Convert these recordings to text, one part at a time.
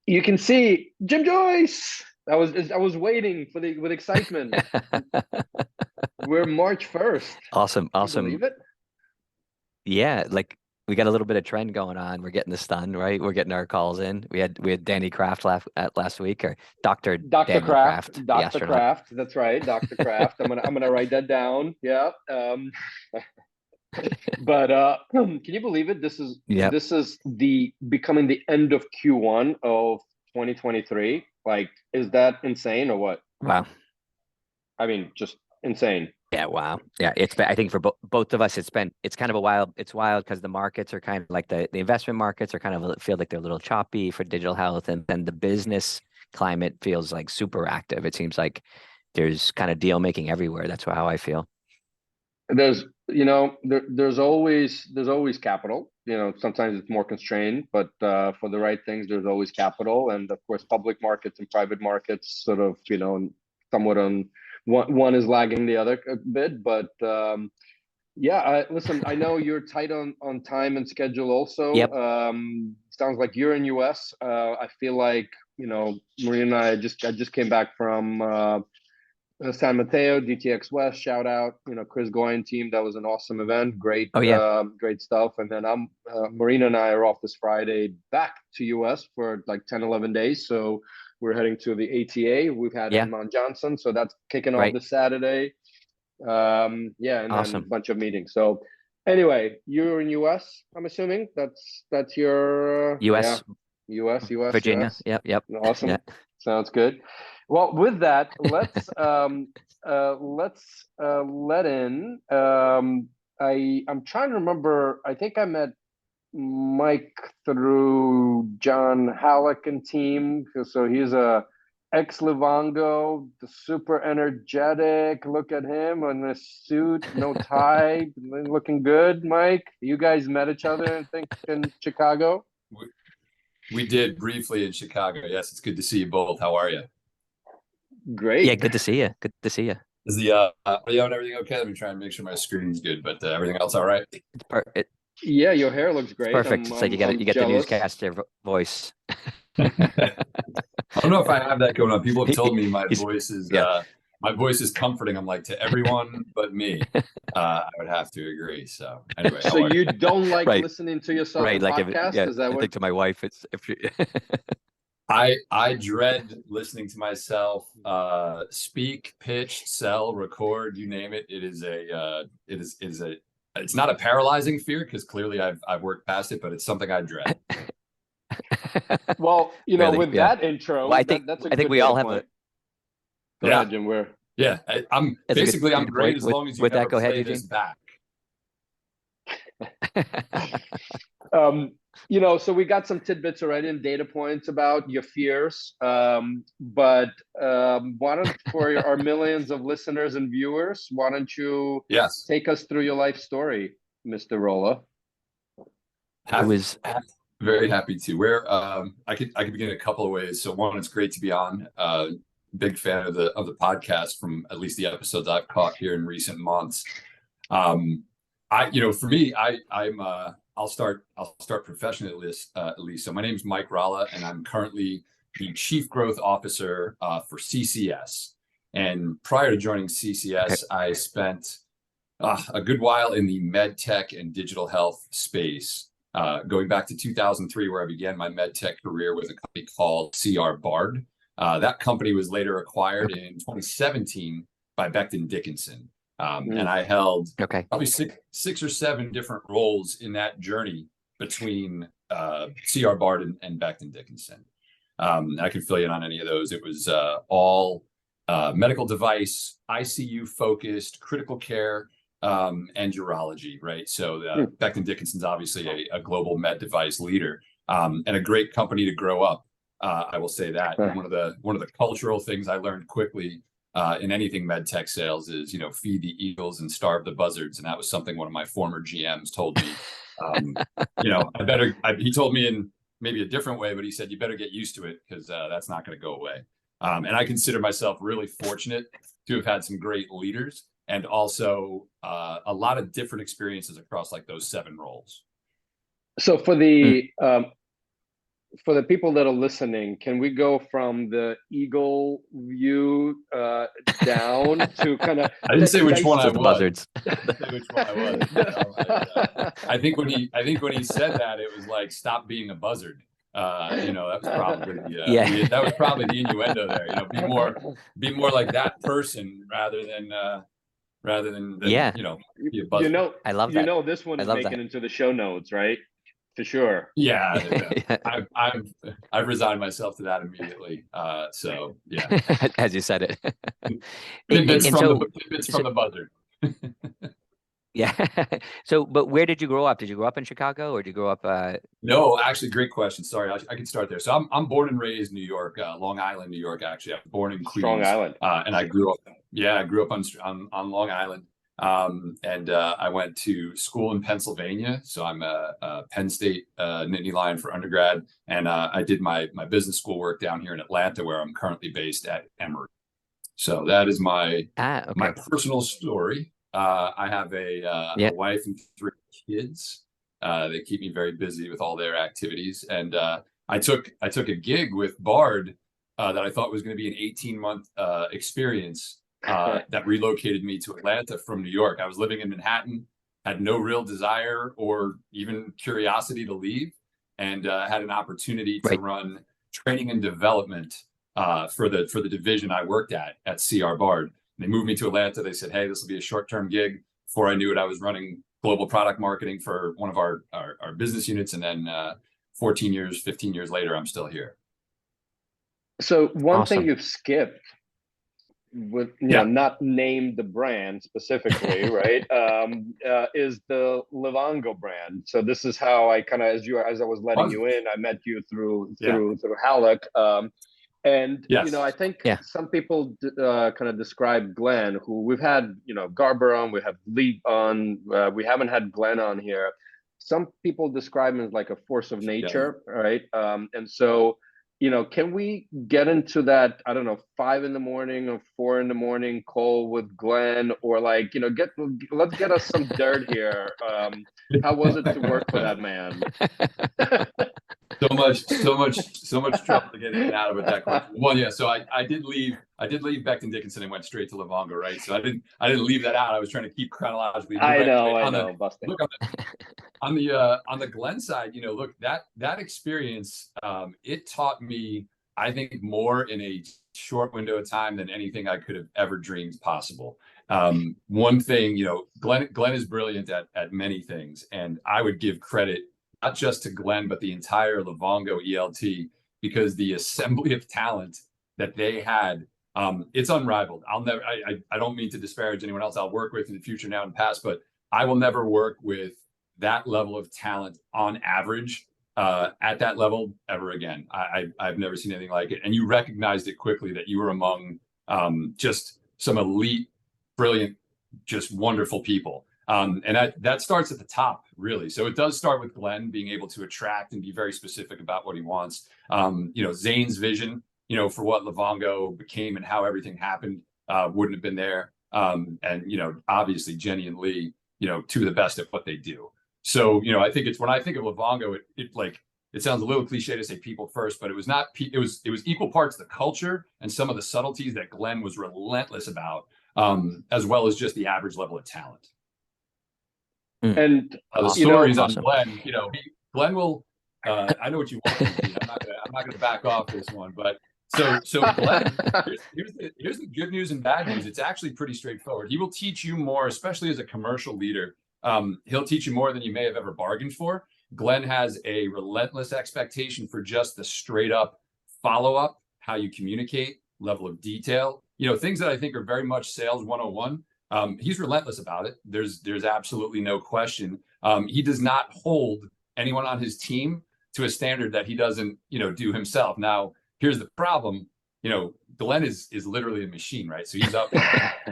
You can see Jim Joyce. I was waiting for the with excitement. We're March 1st. Awesome, Can you awesome. believe it? Yeah, like we got a little bit of trend going on. We're getting the stun, right? We're getting our calls in. We had Danny Kraft last week, or Dr. Dr. Daniel Kraft, Kraft, the Dr. astronaut. Kraft. That's right, Dr. Kraft. I'm gonna write that down. Yeah. But can you believe it? This is Yep. this is the becoming the end of Q1 of 2023. Like, is that insane or what? Wow. I mean, just insane. Yeah, wow. Yeah, it's been, I think for both of us, it's kind of a wild, it's wild because the markets are kind of like the investment markets are kind of feel like they're a little choppy for digital health, and then the business climate feels like super active. It seems like there's kind of deal making everywhere. That's how I feel. There's always capital. Sometimes it's more constrained, but for the right things, there's always capital, and of course, public markets and private markets sort of somewhat on one is lagging the other a bit, but yeah. Listen, I know you're tight on time and schedule. Also, Yep. sounds like you're in US. I feel like Maria and I just came back from. San Mateo, DTX West, shout out, Chris Goyen team. That was an awesome event. Great, Oh yeah. great stuff. And then Marina and I are off this Friday back to US for like 10, 11 days. So we're heading to the ATA. We've had Yeah. Mount Johnson. So that's kicking off Right. this Saturday. Yeah, and then a Awesome. bunch of meetings. So anyway, you're in US, I'm assuming. That's your, yeah, US, Virginia. US. Yep. Yep. Yeah. Awesome. Sounds good. Well, with that, let's let in. I'm trying to remember. I think I met Mike through John Hallock and team. So he's a ex Livongo, the super energetic. Look at him in a suit, no tie, looking good. Mike, you guys met each other, I think, in Chicago. We, we did briefly in Chicago. Yes, it's good to see you both. How are you? Yeah. Great. Good to see you. Good to see you. Is the audio and everything okay? Let me try and make sure my screen's good, but everything else all right? It's Yeah, your hair looks great. perfect. I'm It's like I'm I'm you get the jealous. newscaster voice. I don't know if I have that going on. People have told me He's yeah. my voice is comforting. I'm like, to everyone but me. I would have to agree. So anyway, So how are you you? don't like Right. listening to yourself Right. in Like if podcasts? yeah, Is that I what? think to my wife, it's if you I dread listening to myself speak, pitch, sell, record, you name it. It's not a paralyzing fear because clearly I've worked past it, but it's something I dread. Well, really, with yeah. that Well, intro, that's a I think good we data all have a point. Go Yeah, ahead, Jim. Where? yeah. that's a good I'm data great point. as long as you With that, never go ahead, play this Eugene. back. Um, so we got some tidbits already and data points about your fears. But why don't, for our millions of listeners and viewers, why don't you Yes. take us through your life story, Mr. Rolla? It was Very happy to. Where I could begin a couple of ways. So one, it's great to be on. Big fan of the podcast from at least the episodes I've caught here in recent months. For me, I'll start professionally at least. So my name is Mike Rolla, and I'm currently the Chief Growth Officer for CCS. And prior to joining CCS, I spent a good while in the med tech and digital health space, going back to 2003, where I began my med tech career with a company called CR Bard. That company was later acquired in 2017 by Becton Dickinson. And I held okay. probably six or seven different roles in that journey between CR Bard and Becton Dickinson. I could fill you in on any of those. It was all medical device, ICU focused, critical care, and urology, right? So Becton Dickinson's obviously a global med device leader, and a great company to grow up. I will say that. And one of the cultural things I learned quickly in anything med tech sales is, feed the eagles and starve the buzzards. And that was something one of my former GMs told me. He told me in maybe a different way, but he said, you better get used to it because that's not going to go away. And I consider myself really fortunate to have had some great leaders and also a lot of different experiences across like those 7 roles. So for the people that are listening, can we go from the eagle view down to kind of? I didn't say which one I the was. buzzards. I didn't say which one I was. You know, I think when he said that, it was like, stop being a buzzard. You know, that was probably that was probably the innuendo there. You know, be more like that person rather than Yeah. you know, be a buzzard. I love that. You know, this one is making into the show notes, right? For sure. Yeah. I've resigned myself to that immediately. So yeah. As you said it. Tidbits from the buzzard. Yeah. So, but where did you grow up? Did you grow up in Chicago, or did you grow up? No, actually, great question. Sorry, I can start there. So I'm born and raised New York, Long Island, New York. Actually, I'm born in Queens, Strong Island, and I grew up. Yeah, I grew up on Long Island, and I went to school in Pennsylvania. So I'm a Penn State Nittany Lion for undergrad, and I did my business school work down here in Atlanta, where I'm currently based at Emory. So that is my personal story. I have a wife and 3 kids. They keep me very busy with all their activities. And I took a gig with Bard that I thought was going to be an 18-month experience that relocated me to Atlanta from New York. I was living in Manhattan, had no real desire or even curiosity to leave, and had an opportunity to run training and development for the division I worked at CR Bard. They moved me to Atlanta. They said, hey, this will be a short-term gig. Before I knew it, I was running global product marketing for one of our business units. And then 15 years later, I'm still here. So one thing you've skipped with, you know, not named the brand specifically, right? Is the Livongo brand. So this is how I kind of, as I was letting you in, I met you through Hallock. And, you know, I think some people kind of describe Glen, who we've had, you know, Garber on, we have Lee on, we haven't had Glen on here. Some people describe him as like a force of nature, right? And so, you know, can we get into that, I don't know, 5 in the morning or 4 in the morning call with Glen, or like, you know, let's get us some dirt here. How was it to work for that man? So much trouble to get in and out of it that quick. Well, so I did leave Becton Dickinson and went straight to Livongo, right? So I didn't leave that out. I was trying to keep chronologically. I know, busting. Look, on the Glen side, you know, look, that experience, it taught me, I think, more in a short window of time than anything I could have ever dreamed possible. One thing, you know, Glen is brilliant at many things, and I would give credit not just to Glen, but the entire Livongo ELT, because the assembly of talent that they had, it's unrivaled. I don't mean to disparage anyone else I'll work with in the future, now and past, but I will never work with that level of talent on average at that level ever again. I've never seen anything like it. And you recognized it quickly that you were among just some elite, brilliant, just wonderful people. And that starts at the top, really. So it does start with Glen being able to attract and be very specific about what he wants. You know, Zane's vision, you know, for what Livongo became and how everything happened wouldn't have been there. And, you know, obviously Jenny and Lee, you know, 2 of the best at what they do. So, you know, I think it's, when I think of Livongo, it sounds a little cliche to say people first, but it was not, it was equal parts the culture and some of the subtleties that Glen was relentless about, as well as just the average level of talent. And the stories on Glen, you know, Glen will, I know what you want. I'm not going to back off this one, but so Glen, here's the good news and bad news. It's actually pretty straightforward. He will teach you more, especially as a commercial leader. He'll teach you more than you may have ever bargained for. Glen has a relentless expectation for just the straight up follow up, how you communicate, level of detail, you know, things that I think are very much sales 101. He's relentless about it. There's absolutely no question. He does not hold anyone on his team to a standard that he doesn't, you know, do himself. Now, here's the problem. You know, Glen is literally a machine, right? So he's up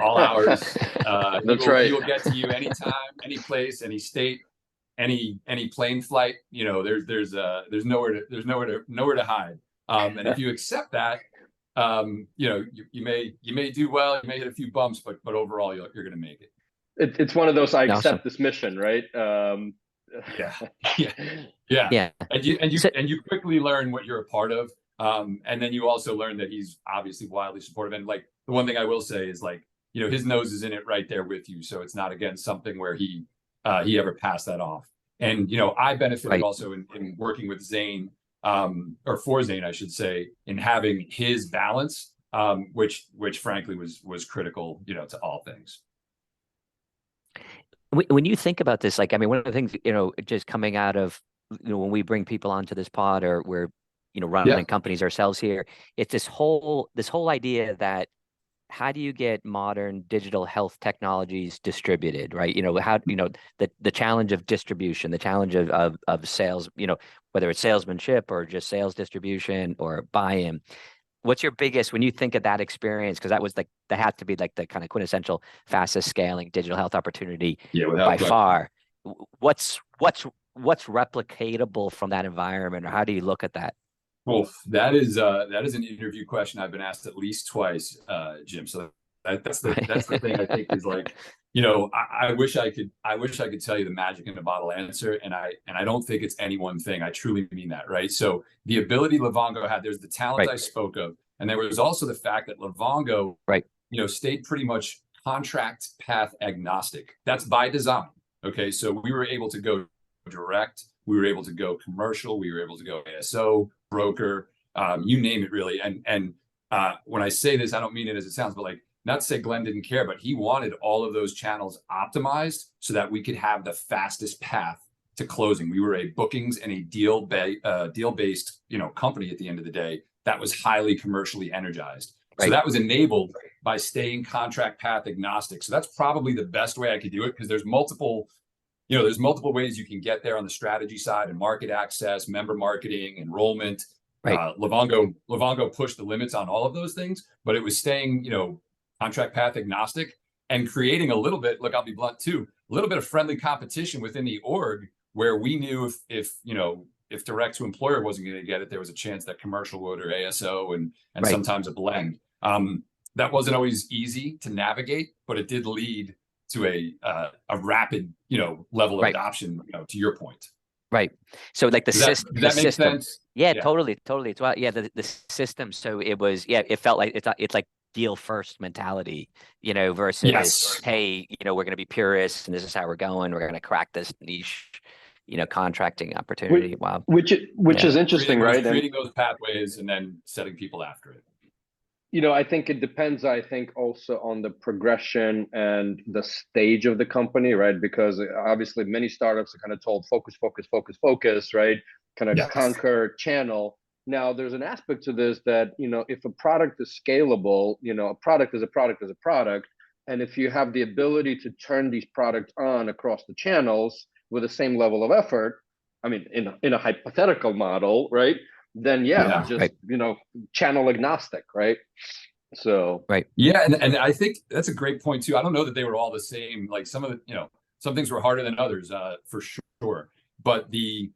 all hours. That's right. He will get to you anytime, any place, any state, any plane flight. You know, there's nowhere to hide. And if you accept that, you know, you may do well, you may hit a few bumps, but overall you're going to make it. It's one of those, I accept this mission, right? Yeah, yeah, yeah. Yeah. And you quickly learn what you're a part of. And then you also learn that he's obviously wildly supportive. And like the one thing I will say is like, you know, his nose is in it right there with you. So it's not again something where he ever passed that off. And you know, I benefited also in working with Zane, or for Zane, I should say, in having his balance, which frankly was critical, you know, to all things. When you think about this, like, I mean, one of the things, you know, just coming out of, you know, when we bring people onto this pod or we're, you know, running companies ourselves here, it's this whole idea that how do you get modern digital health technologies distributed, right? You know, how, you know, the challenge of distribution, the challenge of sales, you know, whether it's salesmanship or just sales distribution or buy-in. What's your biggest, when you think of that experience, because that was like, that had to be like the kind of quintessential fastest scaling digital health opportunity by far. What's replicatable from that environment, or how do you look at that? Well, that is an interview question I've been asked at least twice, Jim. So that's the thing I think is like, you know, I wish I could tell you the magic in a bottle answer, and I don't think it's any one thing. I truly mean that, right? So the ability Livongo had, there's the talent I spoke of, and there was also the fact that Livongo, you know, stayed pretty much contract path agnostic. That's by design. Okay, so we were able to go direct, we were able to go commercial, we were able to go ASO, broker, you name it, really. And when I say this, I don't mean it as it sounds, but like, not to say Glen didn't care, but he wanted all of those channels optimized so that we could have the fastest path to closing. We were a bookings and a deal-based, you know, company at the end of the day that was highly commercially energized. So that was enabled by staying contract path agnostic. So that's probably the best way I could do it, because there's multiple ways you can get there on the strategy side and market access, member marketing, enrollment. Livongo pushed the limits on all of those things, but it was staying, you know, contract path agnostic and creating a little bit, look, I'll be blunt too, a little bit of friendly competition within the org, where we knew if you know, if direct to employer wasn't going to get it, there was a chance that commercial would, or ASO, and sometimes a blend. That wasn't always easy to navigate, but it did lead to a rapid, you know, level of adoption, you know, to your point. Right. So like does that make sense? Yeah, totally. It's well, yeah, the system. So it was, it felt like it's like deal first mentality, you know, versus hey, you know, we're going to be purists and this is how we're going. We're going to crack this niche, you know, contracting opportunity. Wow. Which is interesting, right? Creating those pathways and then setting people after it. You know, I think it depends, I think also on the progression and the stage of the company, right? Because obviously many startups are kind of told focus, right? Kind of conquer channel. Now there's an aspect to this that, you know, if a product is scalable, you know, a product is a product. And if you have the ability to turn these products on across the channels with the same level of effort, I mean, in a hypothetical model, right? Then you know, channel agnostic, right? So and I think that's a great point too. I don't know that they were all the same. Like some of the, you know, some things were harder than others, for sure. But the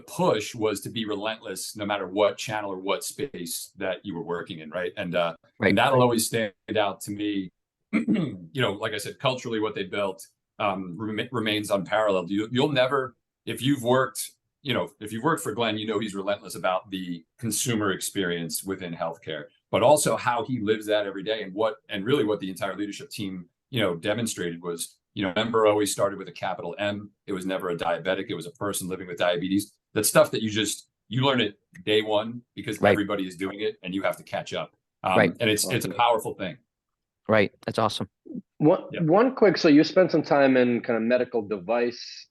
push was to be relentless, no matter what channel or what space that you were working in, right? And and that'll always stand out to me. You know, like I said, culturally, what they built remains unparalleled. You'll never, if you've worked for Glen, you know he's relentless about the consumer experience within healthcare, but also how he lives that every day, and really what the entire leadership team, you know, demonstrated was, you know, member always started with a capital M. It was never a diabetic. It was a person living with diabetes. That stuff that you learn it day one because everybody is doing it and you have to catch up. And it's a powerful thing. Right. That's awesome. One quick, so you spent some time in kind of medical device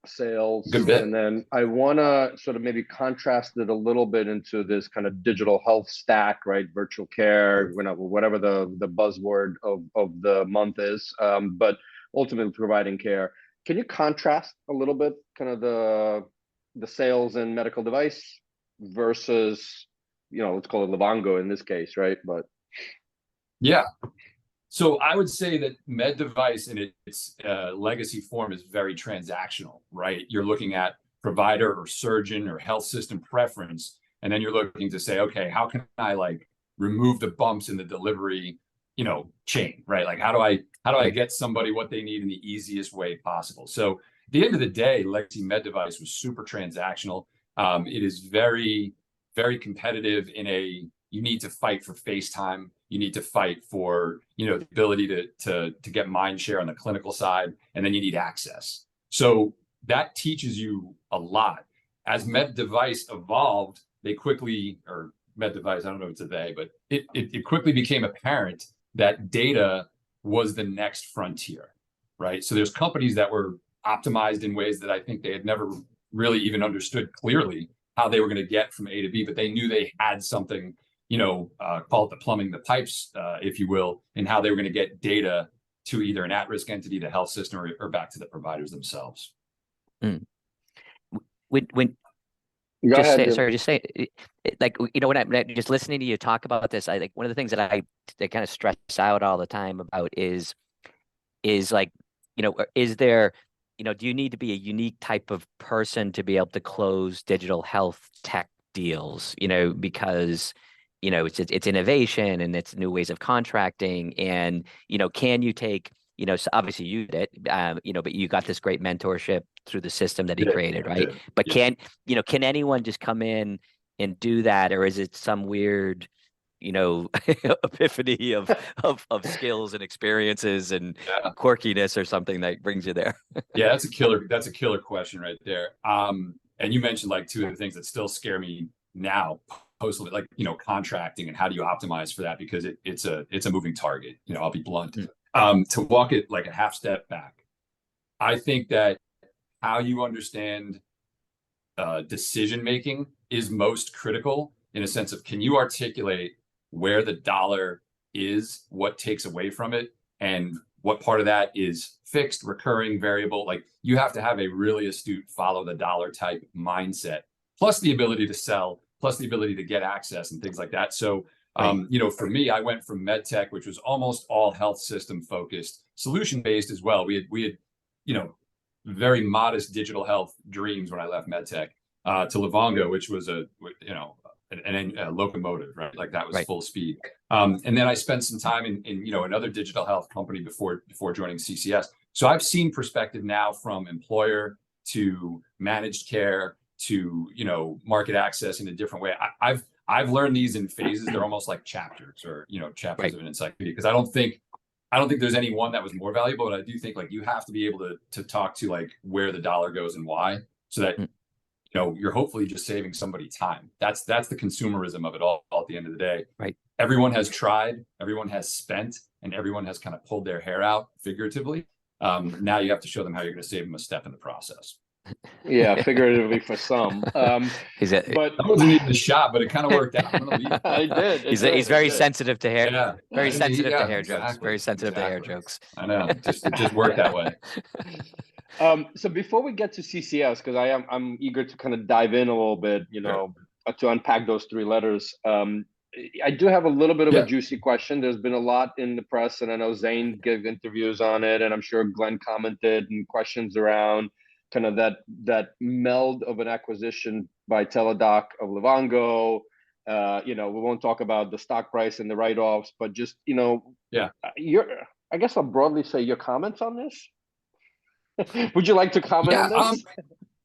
sales, and then I want to sort of maybe contrast it a little bit into this kind of digital health stack, right? Virtual care, whatever the buzzword of the month is, but ultimately providing care. Can you contrast a little bit kind of the sales in medical device versus, you know, let's call it Livongo in this case, right? But so I would say that med device in its legacy form is very transactional, right? You're looking at provider or surgeon or health system preference, and then you're looking to say, okay, how can I like remove the bumps in the delivery, you know, chain, right? Like how do I get somebody what they need in the easiest way possible? So at the end of the day, legacy med device was super transactional. It is very, very competitive you need to fight for face time. You need to fight for, the ability to get mind share on the clinical side, and then you need access. So that teaches you a lot. As med device evolved, med device, I don't know if it's a they, but it quickly became apparent that data was the next frontier, right? So there's companies that were optimized in ways that I think they had never really even understood clearly how they were going to get from A to B, but they knew they had something, call it the plumbing, the pipes, if you will, and how they were going to get data to either an at-risk entity, the health system, or back to the providers themselves. Mm. When Go just ahead, say, Jim. sorry, just say, like, when I'm just listening to you talk about this, I like one of the things that I kind of stress out all the time about is like, is there, do you need to be a unique type of person to be able to close digital health tech deals? Because it's innovation and it's new ways of contracting, and can you take, so obviously you did it, but you got this great mentorship through the system that he created, right? But can anyone just come in and do that, or is it some weird epiphany of skills and experiences and quirkiness or something that brings you there? Yeah, that's a killer question right there. And you mentioned like two of the things that still scare me now, post, like, contracting and how do you optimize for that, because it's a moving target. I'll be blunt. To walk it like a half step back, I think that how you understand decision making is most critical, in a sense of, can you articulate where the dollar is, what takes away from it, and what part of that is fixed, recurring, variable. Like, you have to have a really astute follow the dollar type mindset, plus the ability to sell, plus the ability to get access and things like that. So for me, I went from med tech, which was almost all health system focused, solution based as well. We had very modest digital health dreams when I left med tech, to Livongo, which was a locomotive, right? Like, that was full speed. And then I spent some time in another digital health company before joining CCS. So I've seen perspective now from employer to managed care to market access in a different way. I've learned these in phases. They're almost like chapters, or chapters of an encyclopedia, because I don't think there's any one that was more valuable, but I do think, like, you have to be able to talk to, like, where the dollar goes and why, so that you're hopefully just saving somebody time. That's the consumerism of it all at the end of the day. Right. Everyone has tried, everyone has spent, and everyone has kind of pulled their hair out figuratively. Now you have to show them how you're going to save them a step in the process. Yeah, figuratively for some. But that wasn't even a shot, but it kind of worked out. I'm gonna leave it. I did. He's very sensitive to hair. Yeah. Very sensitive to hair exactly. jokes. Very sensitive to hair jokes. I know. It just worked that way. So before we get to CCS, because I'm eager to kind of dive in a little bit, to unpack those three letters. I do have a little bit of a juicy question. There's been a lot in the press, and I know Zane gave interviews on it, and I'm sure Glen commented, and questions around kind of that meld of an acquisition by Teladoc of Livongo. We won't talk about the stock price and the write-offs, but just I guess I'll broadly say your comments on this. Would you like to comment on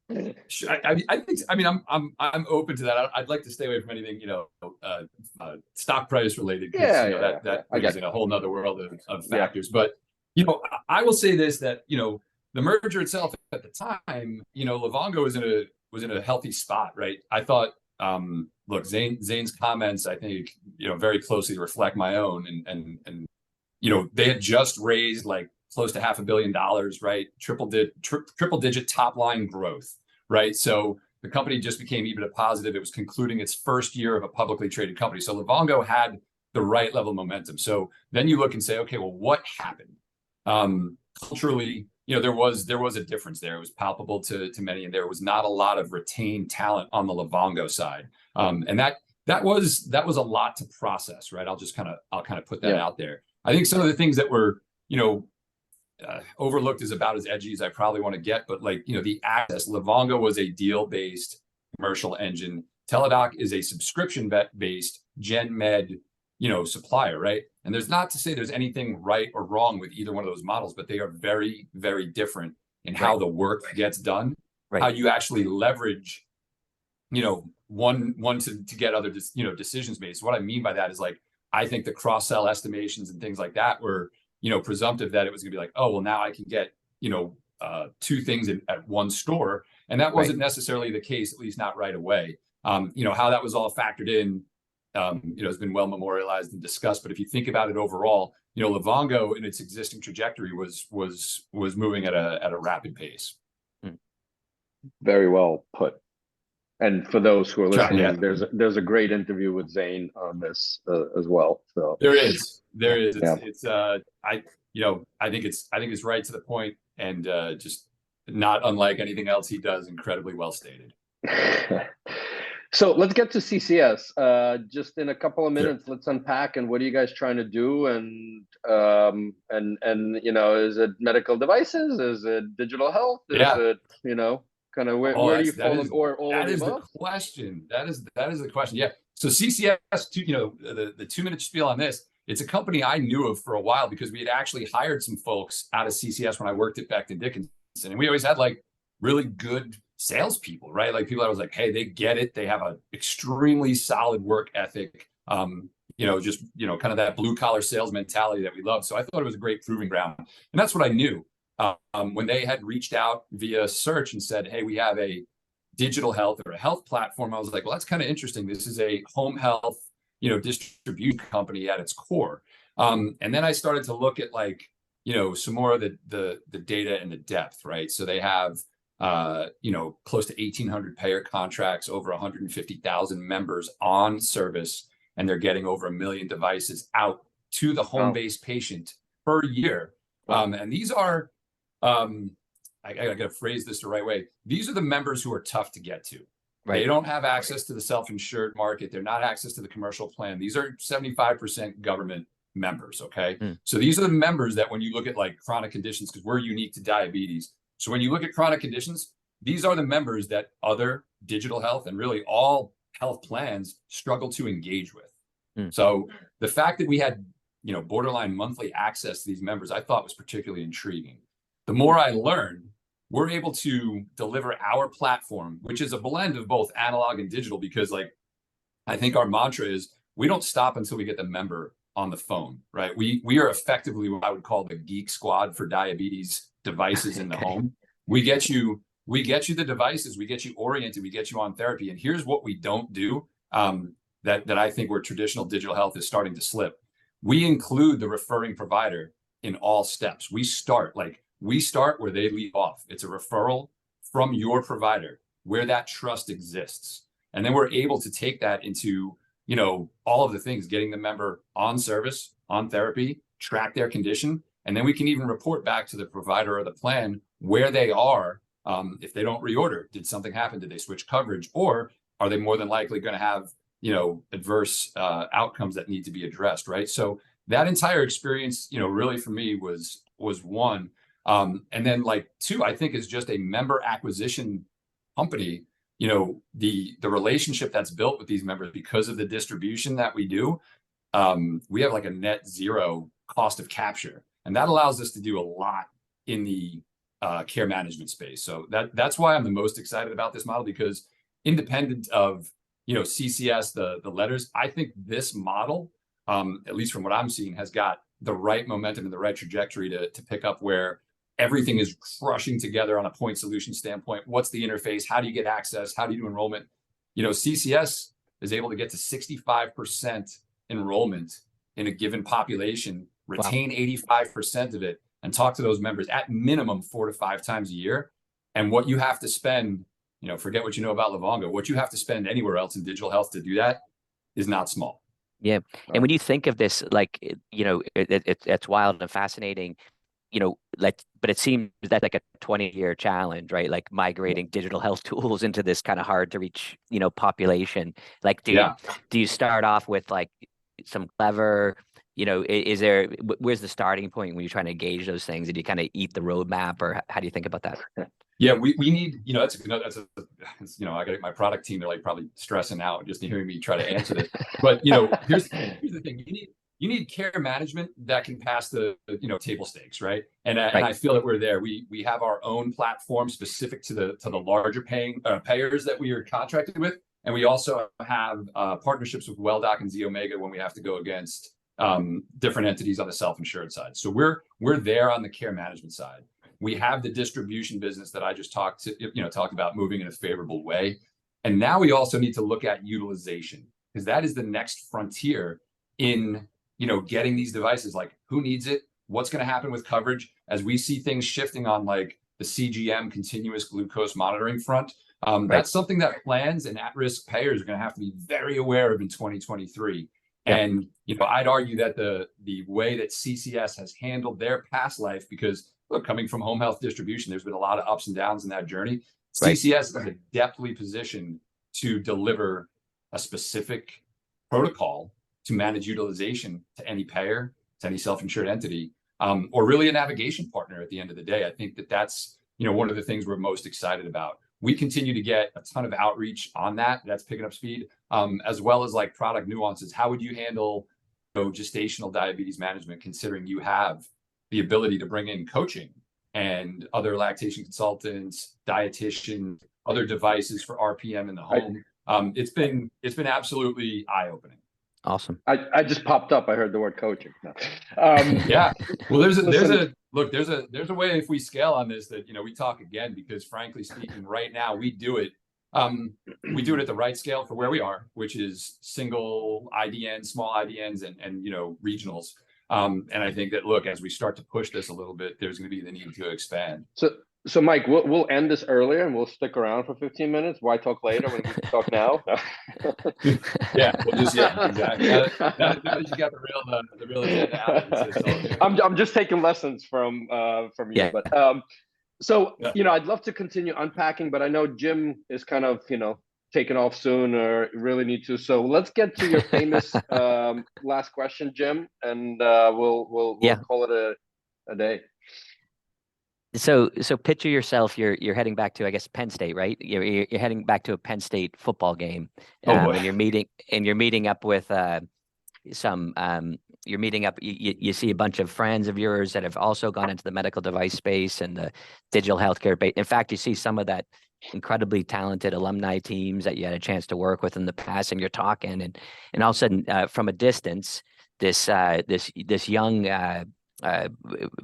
this? Sure. I'm open to that. I'd like to stay away from anything stock price related, because that brings in a whole nother world of factors. But I will say this, that the merger itself at the time, Livongo was in a healthy spot, right? I thought, look, Zane's comments, I think, very closely reflect my own, and they had just raised like close to $500 million, right? Triple digit top line growth, right? So the company just became EBITDA positive. It was concluding its first year of a publicly traded company. So Livongo had the right level of momentum. So then you look and say, okay, well, what happened? Culturally, there was a difference there. It was palpable to many, and there was not a lot of retained talent on the Livongo side. And that was a lot to process, right? I'll kind of put that out there. I think some of the things that were, overlooked is about as edgy as I probably want to get, but the access. Livongo was a deal-based commercial engine. Teladoc is a subscription-based gen med, supplier, right? And there's not to say there's anything right or wrong with either one of those models, but they are very, very different and how the work gets done, how you actually leverage, one to get other, decisions made. So what I mean by that is like, I think the cross-sell estimations and things like that were, presumptive that it was gonna be like, oh, well, now I can get, two things at one store. And that wasn't necessarily the case, at least not right away. How that was all factored in, has been well memorialized and discussed. But if you think about it overall, Livongo in its existing trajectory was moving at a rapid pace. Very well put. And for those who are listening, there's a great interview with Zane on this as well. So there is. It's I think it's right to the point, and just not unlike anything else he does, incredibly well stated. So let's get to CCS. Just in a couple of minutes, let's unpack. And what are you guys trying to do? And is it medical devices? Is it digital health? Is it kind of where do you fall? Or all that of the is above? the question. That is the question. Yeah. So CCS, the 2-minute spiel on this. It's a company I knew of for a while because we had actually hired some folks out of CCS when I worked at Becton Dickinson, and we always had like really good salespeople, right? Like people that was like, hey, they get it. They have an extremely solid work ethic. Kind of that blue collar sales mentality that we love. So I thought it was a great proving ground, and that's what I knew. When they had reached out via search and said, hey, we have a digital health or a health platform, I was like, well, that's kind of interesting. This is a home health, distribution company at its core. And then I started to look at like, some more of the data and the depth, right? So they have, close to 1,800 payer contracts, over 150,000 members on service, and they're getting over 1 million devices out to the home-based patient per year. And these are, I gotta phrase this the right way. These are the members who are tough to get to. Right. They don't have access to the self-insured market. They're not access to the commercial plan. These are 75% government members. Okay. So these are the members that when you look at like chronic conditions, because we're unique to diabetes. So when you look at chronic conditions, these are the members that other digital health and really all health plans struggle to engage with. So the fact that we had, borderline monthly access to these members, I thought was particularly intriguing. The more I learned, we're able to deliver our platform, which is a blend of both analog and digital, because like, I think our mantra is we don't stop until we get the member on the phone, right? We are effectively what I would call the Geek squad for diabetes devices in the home. We get you the devices, we get you oriented, we get you on therapy. And here's what we don't do, that I think where traditional digital health is starting to slip. We include the referring provider in all steps. We start where they leave off. It's a referral from your provider where that trust exists. And then we're able to take that into, all of the things, getting the member on service, on therapy, track their condition. And then we can even report back to the provider or the plan where they are. If they don't reorder, did something happen? Did they switch coverage? Or are they more than likely going to have, adverse outcomes that need to be addressed, right? So that entire experience, really for me was one. And then like two, I think is just a member acquisition company. The relationship that's built with these members because of the distribution that we do, we have like a net zero cost of capture, and that allows us to do a lot in the care management space. So that's why I'm the most excited about this model, because independent of CCS, the letters, I think this model, at least from what I'm seeing, has got the right momentum and the right trajectory to pick up where everything is crushing together on a point solution standpoint. What's the interface? How do you get access? How do you do enrollment? CCS is able to get to 65% enrollment in a given population, retain 85% of it, and talk to those members at minimum 4 to 5 times a year. And what you have to spend, forget what you know about Livongo, what you have to spend anywhere else in digital health to do that is not small. Yeah. And when you think of this, like, it's wild and fascinating, but it seems that like a 20-year challenge, right? Like migrating digital health tools into this kind of hard to reach, population. Like, do you start off with like some clever, where's the starting point when you're trying to gauge those things? And you kind of eat the roadmap, or how do you think about that? Yeah, we need, I got my product team, they're like probably stressing out just to hearing me try to answer this. But, here's the thing. you need care management that can pass the table stakes, right? And Right. I feel that we're there. We have our own platform specific to the larger payers that we are contracted with, and we also have partnerships with WellDoc and Z Omega when we have to go against different entities on the self-insured side. So we're there on the care management side. We have the distribution business that I just talked about moving in a favorable way, and now we also need to look at utilization, because that is the next frontier in getting these devices. Like, who needs it? What's going to happen with coverage as we see things shifting on like the CGM, continuous glucose monitoring front? That's something that plans and at-risk payers are going to have to be very aware of in 2023. Yep. And I'd argue that the way that CCS has handled their past life, because look, coming from home health distribution, there's been a lot of ups and downs in that journey. Right. CCS is adeptly positioned to deliver a specific protocol to manage utilization to any payer, to any self-insured entity, or really a navigation partner at the end of the day. I think that's one of the things we're most excited about. We continue to get a ton of outreach on that. That's picking up speed, as well as like product nuances. How would you handle gestational diabetes management, considering you have the ability to bring in coaching and other lactation consultants, dietitian, other devices for RPM in the home? It's been absolutely eye-opening. Awesome. I just popped up. I heard the word coaching. No. Yeah. Well, there's a way if we scale on this that we talk again, because frankly speaking, right now we do it at the right scale for where we are, which is single IDNs, small IDNs, and regionals. And I think that, look, as we start to push this a little bit, there's going to be the need to expand. So Mike, we'll end this earlier and we'll stick around for 15 minutes. Why talk later when we can talk now? Yeah, exactly. Now that you got the real agenda out, I'm just taking lessons from you. Yeah. But I'd love to continue unpacking, but I know Jim is kind of taking off soon, or really need to. So let's get to your famous last question, Jim, and we'll call it a day. So picture yourself, you're heading back to, I guess, Penn State, right? You're heading back to a Penn State football game, and you're meeting up with you see a bunch of friends of yours that have also gone into the medical device space and the digital healthcare space. In fact, you see some of that incredibly talented alumni teams that you had a chance to work with in the past, and you're talking, and all of a sudden, from a distance, this young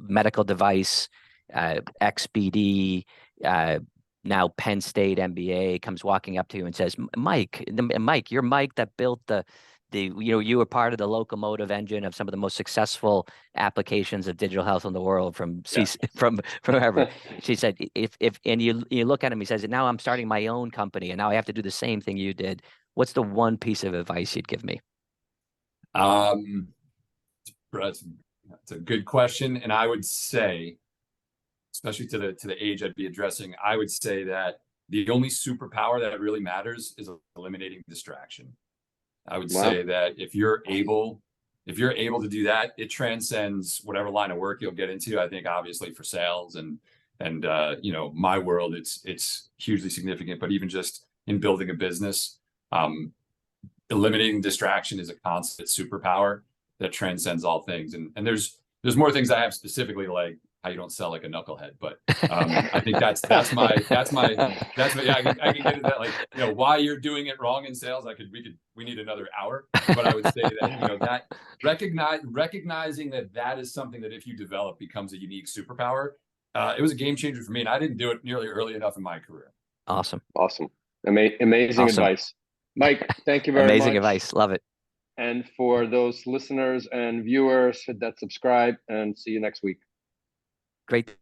medical device XBD, now Penn State MBA, comes walking up to you and says, Mike, you're Mike that built you were part of the locomotive engine of some of the most successful applications of digital health in the world from wherever. She said, if you look at him, he says, now I'm starting my own company and now I have to do the same thing you did. What's the one piece of advice you'd give me? That's a good question. And I would say, especially to the age I'd be addressing, I would say that the only superpower that really matters is eliminating distraction. I would say that if you're able to do that, it transcends whatever line of work you'll get into. I think obviously for sales and my world, it's hugely significant, but even just in building a business, eliminating distraction is a constant superpower that transcends all things. And there's more things I have specifically, like how you don't sell like a knucklehead, but I think that's my I can get into that, like why you're doing it wrong in sales. We need another hour, but I would say that that recognizing that is something that if you develop becomes a unique superpower. It was a game changer for me, and I didn't do it nearly early enough in my career. Awesome, amazing advice, Mike. Thank you very much. Amazing advice, love it. And for those listeners and viewers, hit that subscribe and see you next week. Great.